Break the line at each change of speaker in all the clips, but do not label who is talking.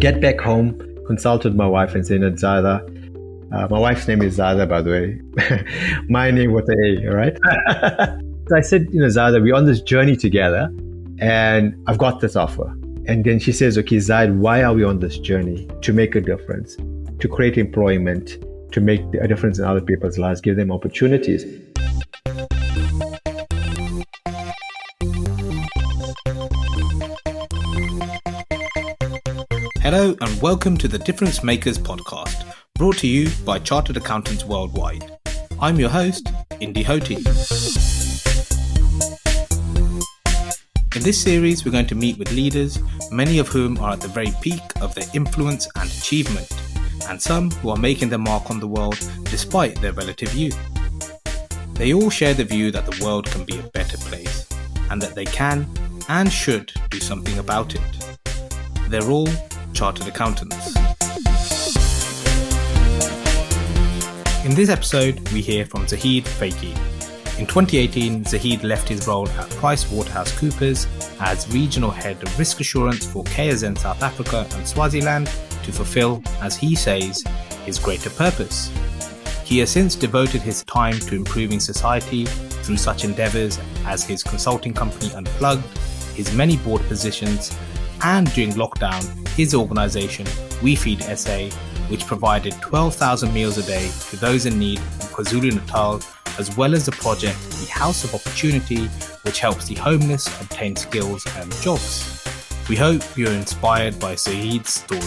get back home, consulted my wife and said, Zahida, my wife's name is Zahida, by the way. My name was A, all right? So I said, Zahida, we're on this journey together and I've got this offer. And then she says, okay, Zahid, why are we on this journey? To make a difference, to create employment, to make a difference in other people's lives, give them opportunities.
Hello and welcome to the Difference Makers podcast, brought to you by Chartered Accountants Worldwide. I'm your host, Indy. In this series, we're going to meet with leaders, many of whom are at the very peak of their influence and achievement, and some who are making their mark on the world despite their relative youth. They all share the view that the world can be a better place, and that they can and should do something about it. They're all chartered accountants. In this episode, we hear from Zahid Fakey. In 2018, Zahid left his role at Price Waterhouse Coopers as Regional Head of Risk Assurance for KwaZulu South Africa and Swaziland to fulfil, as he says, his greater purpose. He has since devoted his time to improving society through such endeavours as his consulting company Unplugged, his many board positions, and during lockdown, his organisation weFEEDsa, which provided 12,000 meals a day to those in need in KwaZulu Natal, as well as the project The House of Opportunity, which helps the homeless obtain skills and jobs. We hope you're inspired by Zahid's story.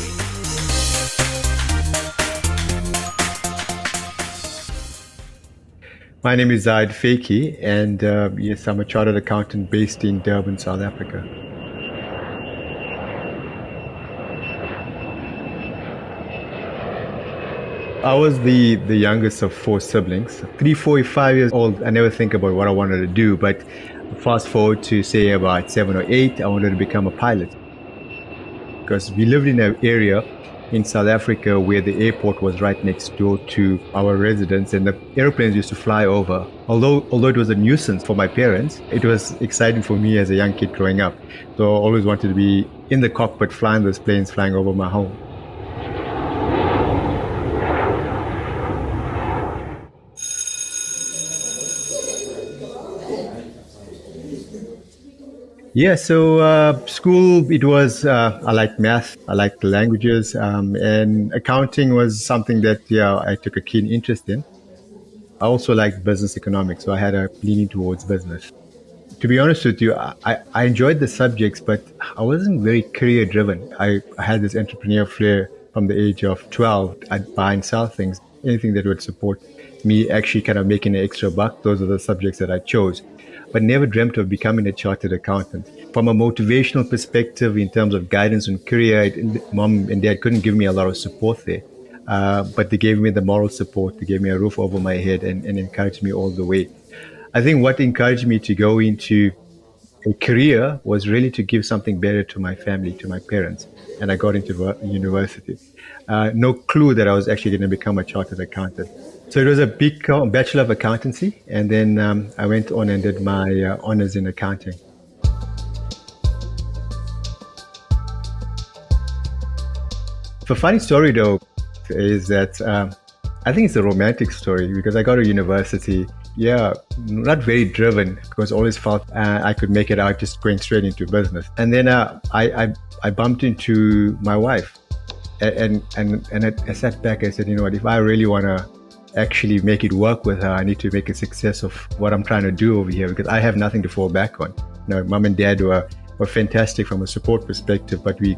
My name is Zahid Fakey, and yes, I'm a chartered accountant based in Durban, South Africa. I was the youngest of four siblings. 3, 4, 5 years old, I never think about what I wanted to do, but fast forward to say about 7 or 8, I wanted to become a pilot. Because we lived in an area in South Africa where the airport was right next door to our residence, and the airplanes used to fly over. Although it was a nuisance for my parents, it was exciting for me as a young kid growing up. So I always wanted to be in the cockpit flying those planes flying over my home. Yeah, so school, it was, I liked math, I liked the languages, and accounting was something that, I took a keen interest in. I also liked business economics, so I had a leaning towards business. To be honest with you, I enjoyed the subjects, but I wasn't very career driven. I had this entrepreneur flair from the age of 12. I'd buy and sell things, anything that would support me actually kind of making an extra buck. Those are the subjects that I chose, but never dreamt of becoming a chartered accountant. From a motivational perspective, in terms of guidance and career, mom and dad couldn't give me a lot of support there, but they gave me the moral support. They gave me a roof over my head and encouraged me all the way. I think what encouraged me to go into a career was really to give something better to my family, to my parents, and I got into university. No clue that I was actually going to become a chartered accountant. So it was a big Bachelor of Accountancy, and then I went on and did my honours in accounting. The funny story though is that I think it's a romantic story, because I got to university, not very driven, because I always felt I could make it out just going straight into business. And then I bumped into my wife, and I sat back and said, if I really want to actually make it work with her, I need to make a success of what I'm trying to do over here, because I have nothing to fall back on. Mom and dad were fantastic from a support perspective, but we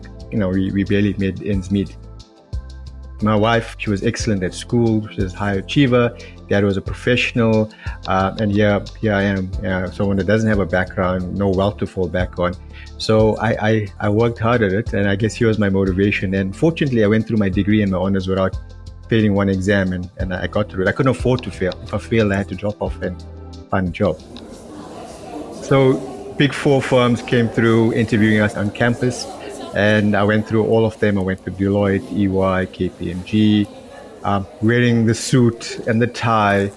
barely made ends meet. My wife, she was excellent at school. She was a high achiever. Dad was a professional, and here I am, someone that doesn't have a background, no wealth to fall back on. So I worked hard at it, and I guess here was my motivation. And fortunately, I went through my degree and my honours without failing one exam, and I got through it. I couldn't afford to fail. If I failed, I had to drop off and find a job. So big 4 firms came through interviewing us on campus, and I went through all of them. I went to Deloitte, EY, KPMG, wearing the suit and the tie,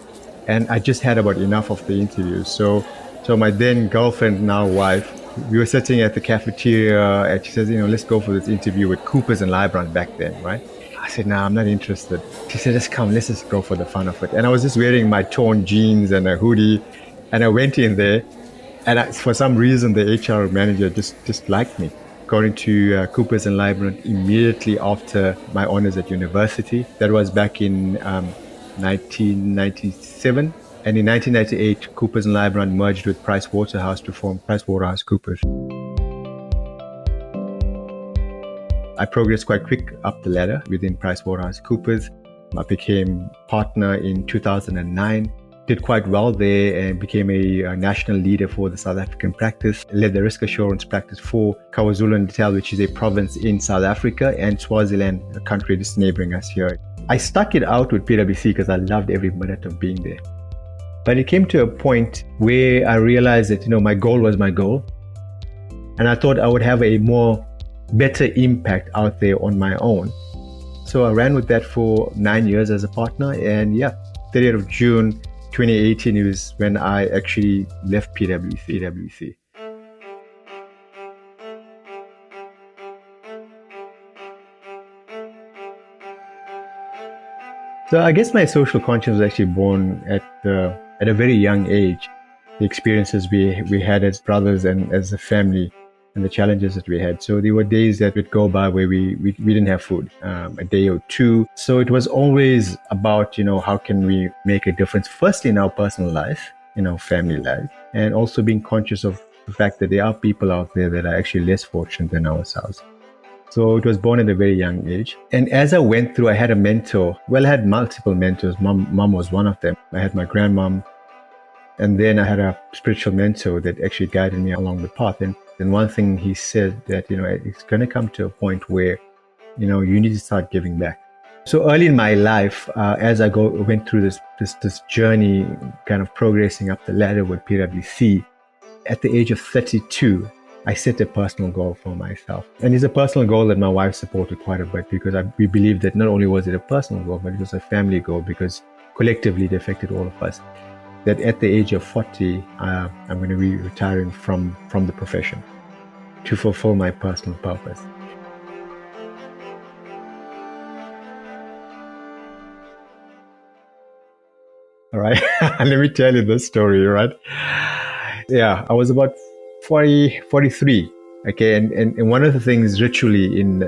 and I just had about enough of the interviews. So my then girlfriend, now wife, We were sitting at the cafeteria and she says, let's go for this interview with Coopers and Lybrand back then, right? I said, no, I'm not interested. She said, let's just go for the fun of it. And I was just wearing my torn jeans and a hoodie. And I went in there and for some reason, the HR manager just liked me. Got into Coopers and Lybrand immediately after my honors at university. That was back in 1997. And in 1998, Coopers and Lybrand merged with Price Waterhouse to form Price Waterhouse Coopers. I progressed quite quick up the ladder within Price Waterhouse Coopers. I became partner in 2009. Did quite well there and became a national leader for the South African practice. Led the risk assurance practice for KwaZulu Natal, which is a province in South Africa, and Swaziland, a country just neighboring us here. I stuck it out with PwC because I loved every minute of being there. But it came to a point where I realized that, my goal was my goal. And I thought I would have a better impact out there on my own. So I ran with that for 9 years as a partner. And 30th of June 2018 was when I actually left PwC. So I guess my social conscience was actually born at a very young age. The experiences we had as brothers and as a family and the challenges that we had. So there were days that would go by where we didn't have food, a day or two. So it was always about, how can we make a difference, firstly in our personal life, in our family life, and also being conscious of the fact that there are people out there that are actually less fortunate than ourselves. So it was born at a very young age. And as I went through, I had a mentor. Well, I had multiple mentors. Mom was one of them. I had my grandmom. And then I had a spiritual mentor that actually guided me along the path. And one thing he said that, it's going to come to a point where, you need to start giving back. So early in my life, as I went through this journey, kind of progressing up the ladder with PwC, at the age of 32, I set a personal goal for myself. And it's a personal goal that my wife supported quite a bit because we believed that not only was it a personal goal, but it was a family goal because collectively it affected all of us. That at the age of 40, I'm going to be retiring from the profession to fulfill my personal purpose. All right, let me tell you this story, right? Yeah, I was about 43. Okay, and one of the things ritually in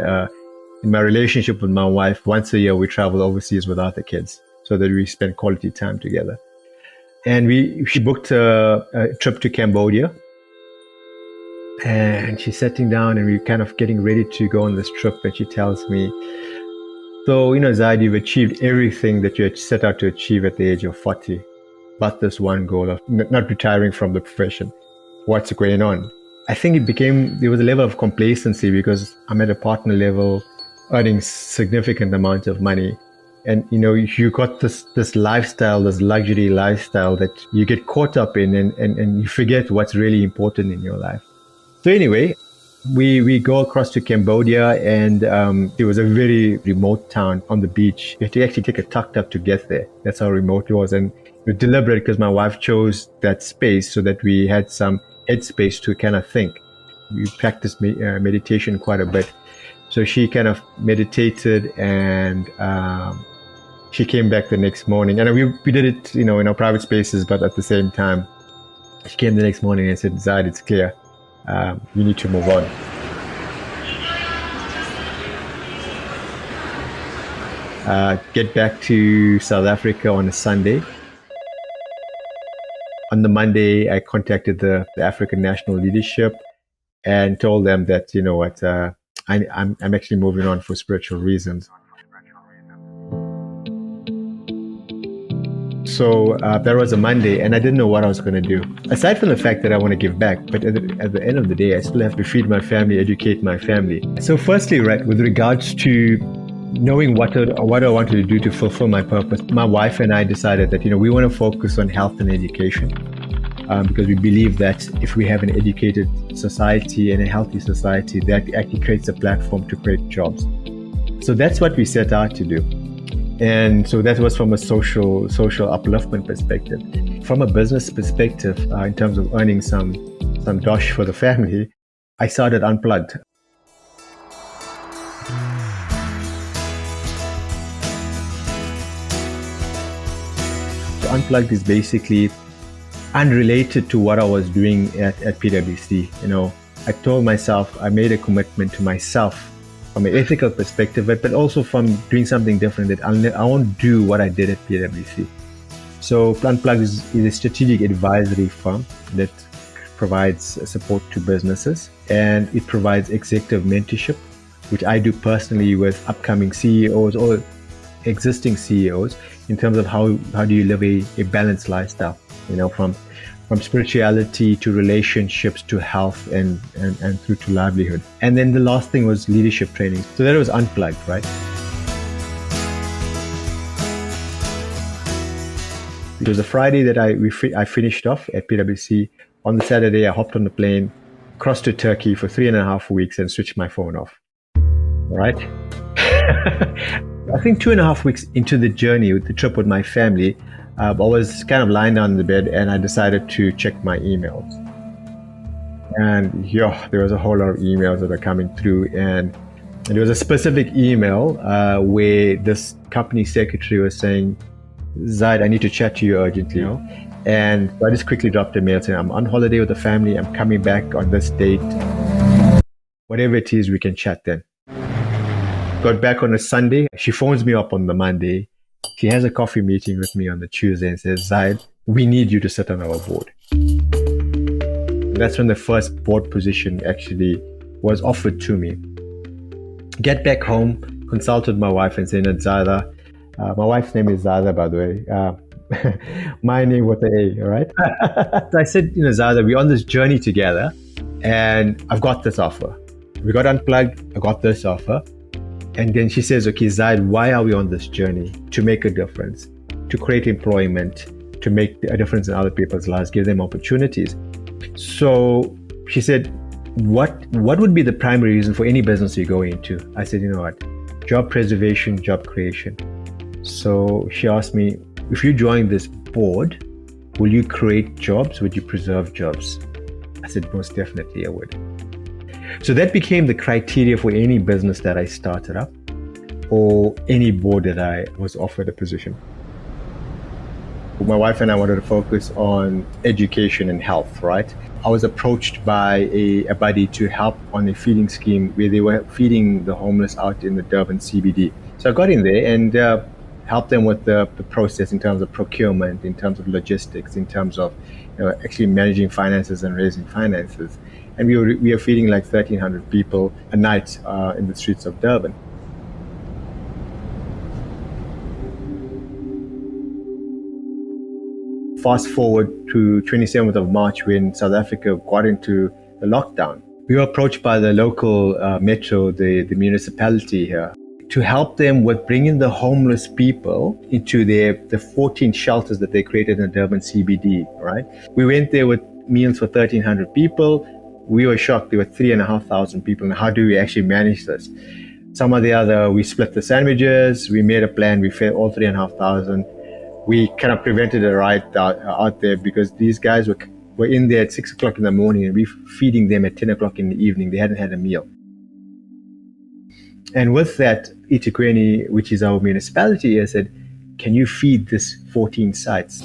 my relationship with my wife, once a year we travel overseas without the kids so that we spend quality time together. And she booked a trip to Cambodia. And she's sitting down and we're kind of getting ready to go on this trip. And she tells me, so, Zahid, you've achieved everything that you had set out to achieve at the age of 40, but this one goal of not retiring from the profession. What's going on? I think there was a level of complacency because I'm at a partner level, earning significant amount of money. And, you got this lifestyle, this luxury lifestyle that you get caught up in and you forget what's really important in your life. So anyway, we go across to Cambodia and it was a very remote town on the beach. You had to actually take a tuk-tuk to get there. That's how remote it was. And it was deliberate because my wife chose that space so that we had some headspace to kind of think. We practiced meditation quite a bit. So she kind of meditated and she came back the next morning. And we did it, in our private spaces, but at the same time, she came the next morning and said, Zahid, it's clear. You need to move on. Get back to South Africa on a Sunday. On the Monday, I contacted the African National Leadership and told them that, I'm actually moving on for spiritual reasons. So that was a Monday, and I didn't know what I was going to do. Aside from the fact that I want to give back, but at the end of the day, I still have to feed my family, educate my family. So firstly, right, with regards to knowing what I wanted to do to fulfill my purpose, my wife and I decided that, we want to focus on health and education because we believe that if we have an educated society and a healthy society, that actually creates a platform to create jobs. So that's what we set out to do. And so that was from a social upliftment perspective. From a business perspective, in terms of earning some some dosh for the family, I started Unplugged. So Unplugged is basically unrelated to what I was doing at PwC. I told myself, I made a commitment to myself from an ethical perspective, but also from doing something different, that I won't do what I did at PwC. So Unplugged is a strategic advisory firm that provides support to businesses, and it provides executive mentorship, which I do personally with upcoming CEOs or existing CEOs in terms of how do you live a balanced lifestyle, from spirituality to relationships to health and through to livelihood. And then the last thing was leadership training. So that was Unplugged, right? It was a Friday that I finished off at PwC. On the Saturday, I hopped on the plane, crossed to Turkey for 3.5 weeks and switched my phone off. All right? I think 2.5 weeks into the journey, with the trip with my family, I was kind of lying down in the bed and I decided to check my emails. And there was a whole lot of emails that are coming through. And there was a specific email where this company secretary was saying, Zahid, I need to chat to you urgently. And so I just quickly dropped a mail saying, I'm on holiday with the family. I'm coming back on this date. Whatever it is, we can chat then. Got back on a Sunday. She phones me up on the Monday. She has a coffee meeting with me on the Tuesday and says, Zahid, we need you to sit on our board. And that's when the first board position actually was offered to me. Get back home, consulted my wife and said, Zahida, my wife's name is Zahida, by the way. My name with the A, all right? So I said, Zahida, we're on this journey together and I've got this offer. We got Unplugged, I got this offer. And then she says, okay, Zahid, why are we on this journey? To make a difference, to create employment, to make a difference in other people's lives, give them opportunities. So she said, what would be the primary reason for any business you go into? I said, job preservation, job creation. So she asked me, if you join this board, will you create jobs? Would you preserve jobs? I said, most definitely I would. So that became the criteria for any business that I started up or any board that I was offered a position. My wife and I wanted to focus on education and health, right? I was approached by a buddy to help on a feeding scheme where they were feeding the homeless out in the Durban CBD. So I got in there and helped them with the process in terms of procurement, in terms of logistics, in terms of actually managing finances and raising finances. And we are feeding like 1,300 people a night in the streets of Durban. Fast forward to 27th of March when South Africa got into the lockdown. We were approached by the local metro, the municipality here, to help them with bringing the homeless people into the 14 shelters that they created in Durban CBD, right? We went there with meals for 1,300 people. We were shocked. There were 3,500 people. And how do we actually manage this? Some of the other, we split the sandwiches. We made a plan. We fed all 3,500. We kind of prevented a riot out there because these guys were in there at 6 o'clock in the morning and we feeding them at 10 o'clock in the evening. They hadn't had a meal. And with that, eThekwini, which is our municipality, I said, can you feed this 14 sites?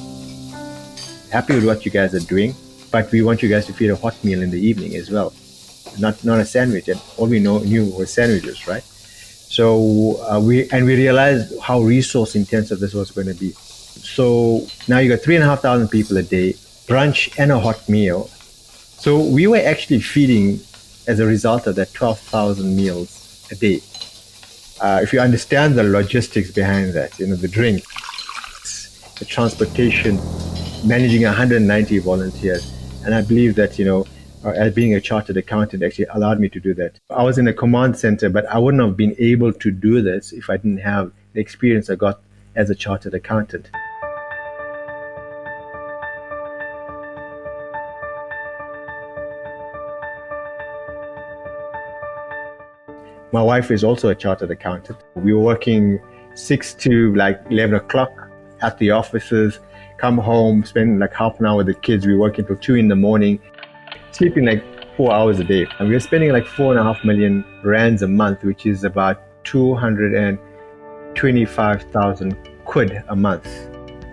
Happy with what you guys are doing, but we want you guys to feed a hot meal in the evening as well, not a sandwich. And all we knew was sandwiches, right? So we realized how resource intensive this was going to be. So now you got 3,500 people a day, brunch and a hot meal. So we were actually feeding, as a result of that, 12,000 meals a day. If you understand the logistics behind that, the drinks, the transportation, managing 190 volunteers. And I believe that, as being a chartered accountant actually allowed me to do that. I was in a command center, but I wouldn't have been able to do this if I didn't have the experience I got as a chartered accountant. My wife is also a chartered accountant. We were working 6 to 11 o'clock at the offices, come home, spend half an hour with the kids. We were working till 2 in the morning. sleeping like 4 hours a day. And we were spending like 4.5 million rands a month, which is about 225,000 quid a month.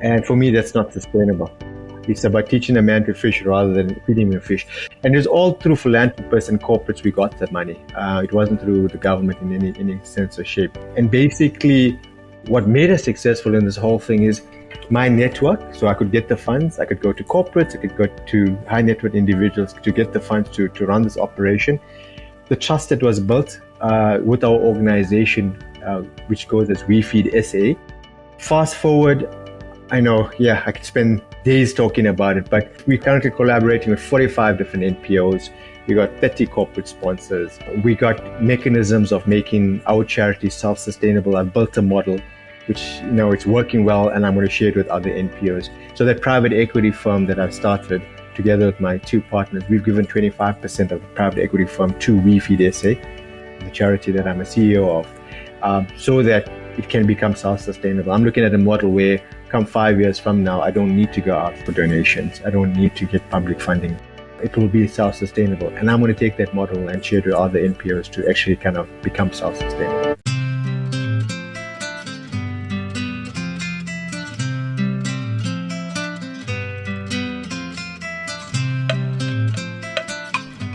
And for me, that's not sustainable. It's about teaching a man to fish rather than feeding him fish. And it was all through philanthropists and corporates we got that money. It wasn't through the government in any sense or shape. And basically, what made us successful in this whole thing is my network. So I could get the funds, I could go to corporates, I could go to high net worth individuals to get the funds to run this operation. The trust that was built with our organization, which goes as weFEEDsa. Fast forward, I know, I could spend days talking about it, but we're currently collaborating with 45 different NPOs. We got 30 corporate sponsors. We got mechanisms of making our charity self-sustainable. I've built a model which, it's working well, and I'm going to share it with other NPOs. So that private equity firm that I've started together with my two partners, we've given 25% of the private equity firm to weFEEDsa, the charity that I'm a CEO of, so that it can become self-sustainable. I'm looking at a model where come 5 years from now, I don't need to go out for donations. I don't need to get public funding. It will be self-sustainable. And I'm going to take that model and share it with other NPOs to actually kind of become self-sustainable.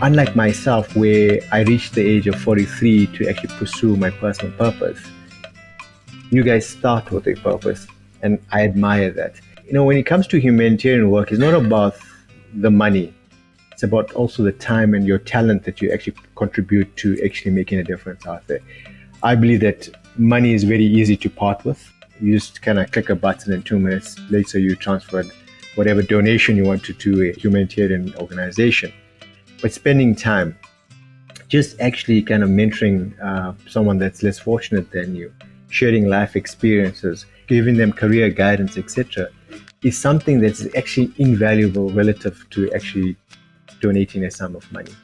Unlike myself, where I reached the age of 43 to actually pursue my personal purpose, you guys start with a purpose, and I admire that. When it comes to humanitarian work, it's not about the money. It's about also the time and your talent that you actually contribute to actually making a difference out there. I believe that money is very easy to part with. You just kind of click a button and 2 minutes later you transferred whatever donation you wanted to a humanitarian organization. But spending time, just actually kind of mentoring someone that's less fortunate than you, sharing life experiences, giving them career guidance, etc., is something that's actually invaluable relative to actually donating a sum of money.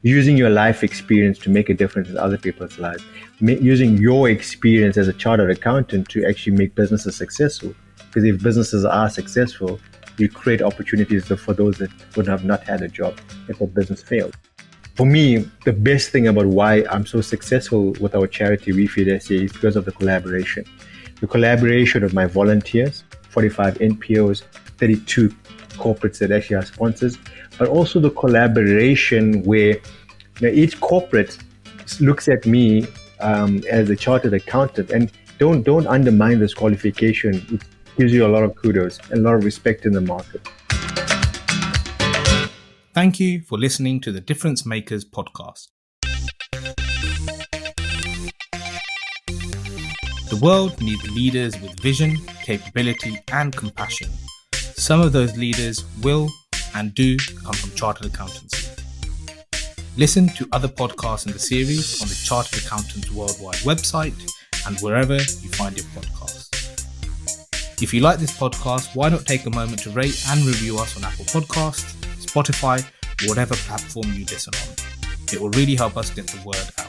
Using your life experience to make a difference in other people's lives, using your experience as a chartered accountant to actually make businesses successful. Because if businesses are successful, you create opportunities for those that would have not had a job if a business failed. For me, the best thing about why I'm so successful with our charity, weFEEDsa, is because of the collaboration. The collaboration of my volunteers, 45 NPOs, 32 corporates that actually are sponsors, but also the collaboration where each corporate looks at me as a chartered accountant, and don't undermine this qualification. It gives you a lot of kudos and a lot of respect in the market.
Thank you for listening to the Difference Makers podcast. The world needs leaders with vision, capability, and compassion. Some of those leaders will and do come from chartered accountancy. Listen to other podcasts in the series on the Chartered Accountants Worldwide website and wherever you find your podcasts. If you like this podcast, why not take a moment to rate and review us on Apple Podcasts, Spotify, whatever platform you listen on. It will really help us get the word out.